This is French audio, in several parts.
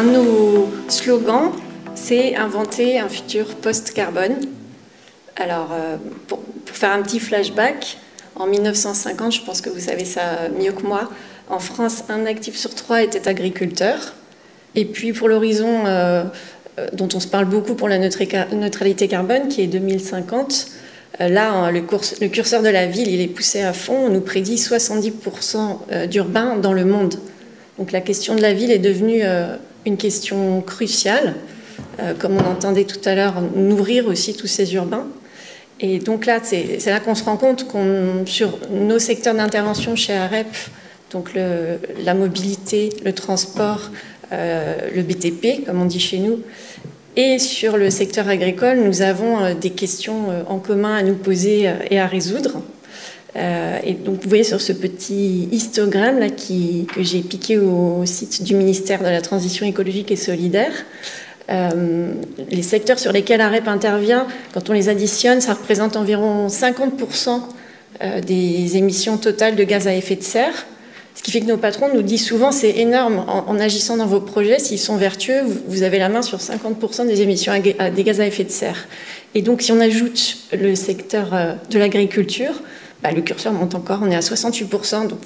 de nos slogans, c'est inventer un futur post-carbone. Alors, pour faire un petit flashback, en 1950, je pense que vous savez ça mieux que moi, en France, un actif sur 3 était agriculteur. Et puis pour l'horizon dont on se parle beaucoup pour la neutralité carbone, qui est 2050, là, le curseur de la ville, il est poussé à fond. On nous prédit 70% d'urbains dans le monde. Donc la question de la ville est devenue une question cruciale, comme on entendait tout à l'heure, nourrir aussi tous ces urbains. Et donc là, c'est là qu'on se rend compte sur nos secteurs d'intervention chez AREP, donc la mobilité, le transport, le BTP, comme on dit chez nous, et sur le secteur agricole, nous avons des questions en commun à nous poser et à résoudre. Et donc vous voyez sur ce petit histogramme là, que j'ai piqué au site du ministère de la Transition écologique et solidaire, les secteurs sur lesquels AREP intervient, quand on les additionne, ça représente environ 50% des émissions totales de gaz à effet de serre. Ce qui fait que nos patrons nous disent souvent, c'est énorme, en agissant dans vos projets, s'ils sont vertueux, vous avez la main sur 50% des émissions des gaz à effet de serre. Et donc si on ajoute le secteur de l'agriculture, le curseur monte encore, on est à 68%, donc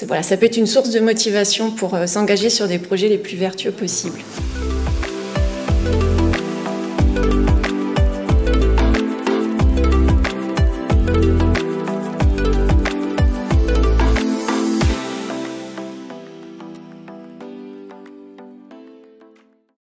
voilà, ça peut être une source de motivation pour s'engager sur des projets les plus vertueux possibles.